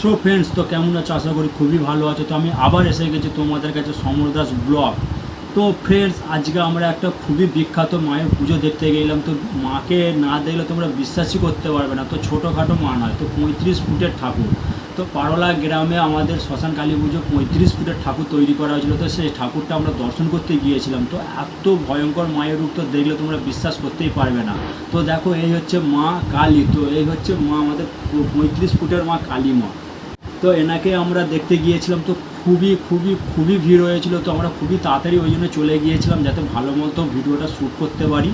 So friends, তো কেমন আছো? আশা করি খুবই ভালো আছো। তো আমি আবার এসে গেছি তোমাদের কাছে সমর দাস ব্লগ। তো ফ্রেন্ডস, আজকে আমরা একটা খুবই বিখ্যাত মায়ের পুজো দেখতে গেলাম। তো মাকে না দেখলে তোমরা বিশ্বাসই করতে পারবে না। তো ছোটোখাটো মা নয়, তো 35 ফুটের ঠাকুর। তো পারোলা গ্রামে আমাদের শ্মশান কালী পুজো 35 ফুটের ঠাকুর তৈরি করা হয়েছিল। তো সেই ঠাকুরটা আমরা দর্শন করতে গিয়েছিলাম। তো এত ভয়ঙ্কর মায়ের রূপ, তো দেখলে তোমরা বিশ্বাস করতেই পারবে না। তো দেখো, এই হচ্ছে মা কালী। তো এই হচ্ছে মা আমাদের 35 ফুটের মা কালী মা। তো এনাকে আমরা দেখতে গিয়েছিলাম। তো খুবই ভিড় হয়েছিল। তো আমরা খুবই তাড়াতাড়ি ওই জন্য চলে গিয়েছিলাম, যাতে ভালো মতো ভিডিওটা শ্যুট করতে পারি।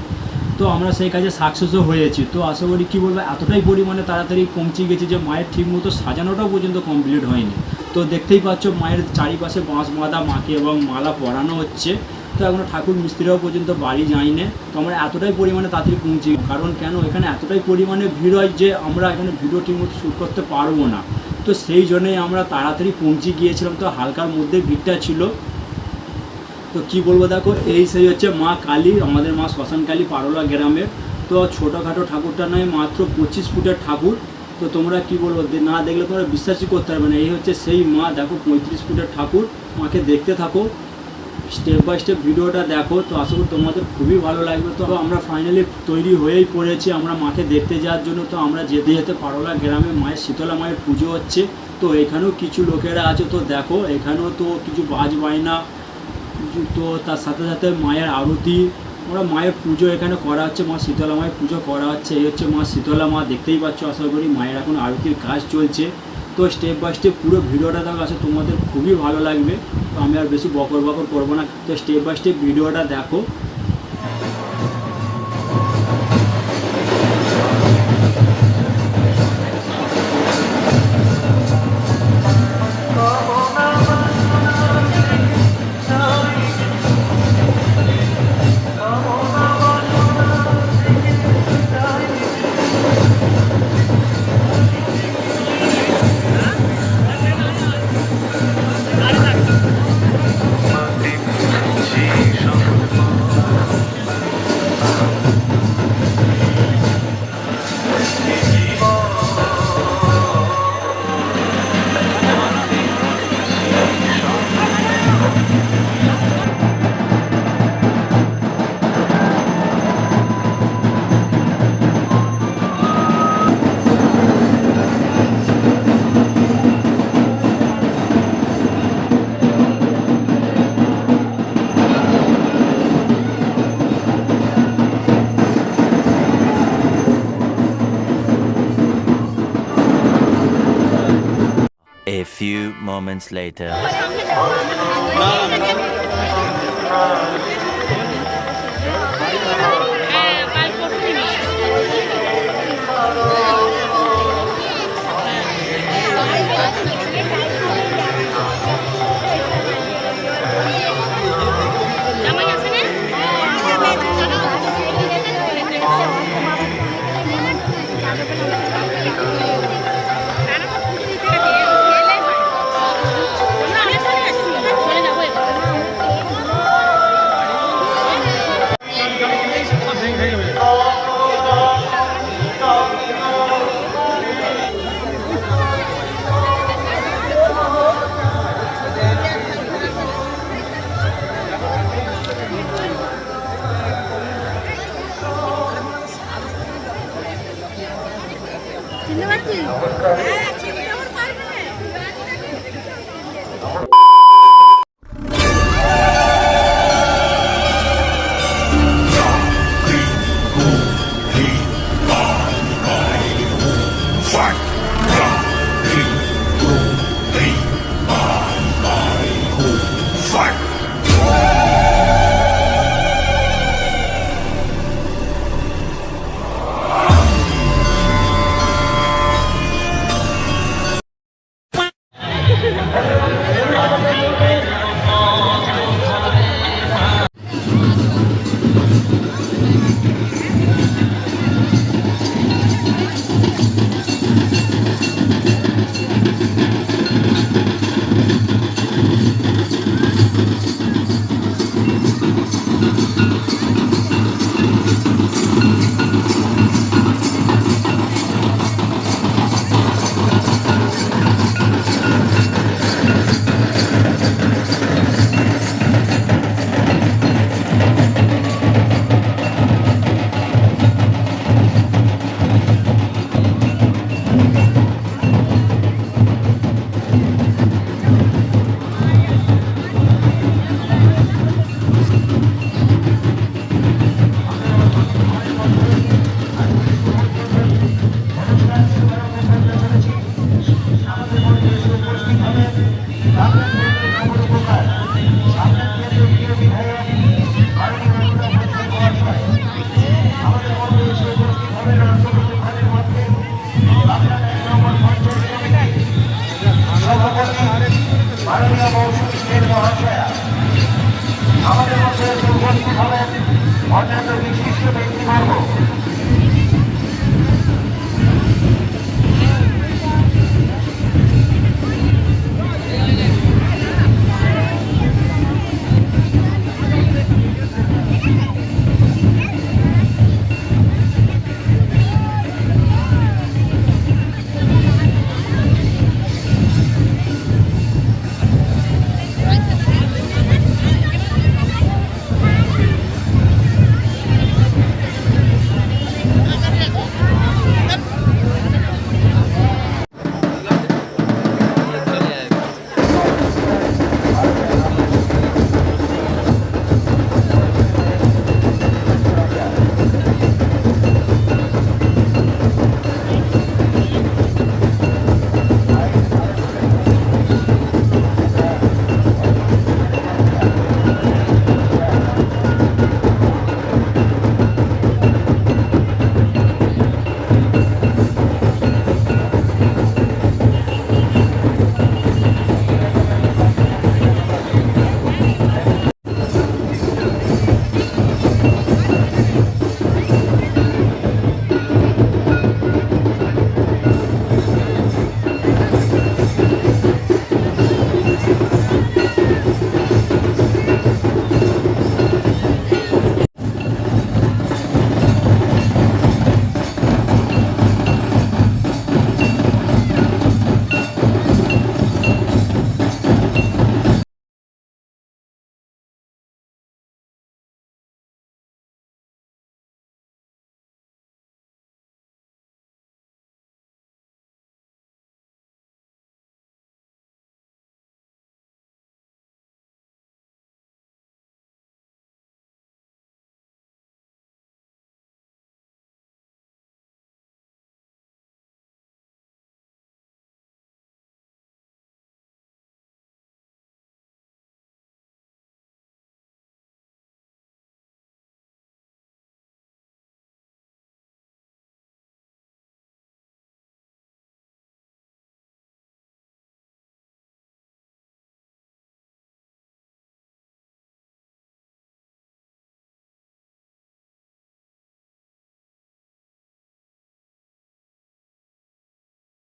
তো আমরা সেই কাজে সাকসেসও হয়েছি। তো আশা করি কী বলবো, এতটাই পরিমাণে তাড়াতাড়ি পৌঁছে গেছি যে মায়ের ঠিকমতো সাজানোটাও পর্যন্ত কমপ্লিট হয়নি। তো দেখতেই পাচ্ছ, মায়ের চারিপাশে বাঁশ বাঁধা মাকে এবং মালা পরানো হচ্ছে। তো এখনও ঠাকুর মিস্ত্রিরাও পর্যন্ত বাড়ি যায়নি। তো আমরা এতটাই পরিমাণে তাড়াতাড়ি পৌঁছি, কারণ কেন, এখানে এতটাই পরিমাণে ভিড় হয় যে আমরা এখানে ভিডিও ঠিকমতো শ্যুট করতে পারবো না। তো সেই জন্যই আমরা তাড়াতাড়ি পৌঁছে গিয়েছিলাম। তো হালকার মধ্যে ভিড়টা ছিল। তো কি বলবো, দেখো সেই হচ্ছে মা কালী, আমাদের মা শ্মশান কালী পারোলা গ্রামের। তো ছোটোখাটো ঠাকুরটা নয়, মাত্র 25 ফুটের ঠাকুর। তো তোমরা কি বলবো, না দেখলে তোমরা বিশ্বাসই করতে পারবে না। এই হচ্ছে সেই মা, দেখো 35 ফুটের ঠাকুর। মাকে দেখতে থাকো, স্টেপ বাই স্টেপ ভিডিওটা দেখো। তো আশা করি তোমাদের খুবই ভালো লাগবে। তো আমরা ফাইনালি তৈরি হয়েই পড়েছি আমরা মাকে দেখতে যাওয়ার জন্য। তো আমরা যেতে যেতে পারোলা গ্রামে মায়ের শীতলা মায়ের পুজো হচ্ছে। তো এখানেও কিছু লোকেরা আছে। তো দেখো, এখানেও তো কিছু বাজ বায়না, তো তার সাথে সাথে মায়ের আরতি, আমরা মায়ের পুজো এখানে করা হচ্ছে। মা শীতলা মায়ের পুজো করা হচ্ছে। এই হচ্ছে মা শীতলা মা, দেখতেই পাচ্ছ। আশা করি মায়ের এখন আরতির কাজ চলছে। তো স্টেপ বাই স্টেপ পুরো ভিডিওটা দেখো, আসলে তোমাদের খুবই ভালো লাগবে। তো আমি আর বেশি বকর করবো না। তো স্টেপ বাই স্টেপ ভিডিওটা দেখো। A few moments later. চিনতে পারছিস? হ্যাঁ, চিনতে পারবে না। মাননীয় মৌসুমী সেন মহাশয়া আমাদের মধ্যে উপস্থিত হবেন অন্যান্য বিশিষ্ট ব্যক্তিবর্গ।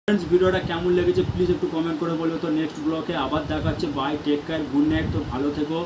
ফ্রেন্ডস, ভিডিওটা কেমন লেগেছে প্লিজ একটু কমেন্ট করে বলবে। তো নেক্সট ব্লগে আবার দেখাচ্ছে। Bye, take care, good night. তো ভালো থেকো।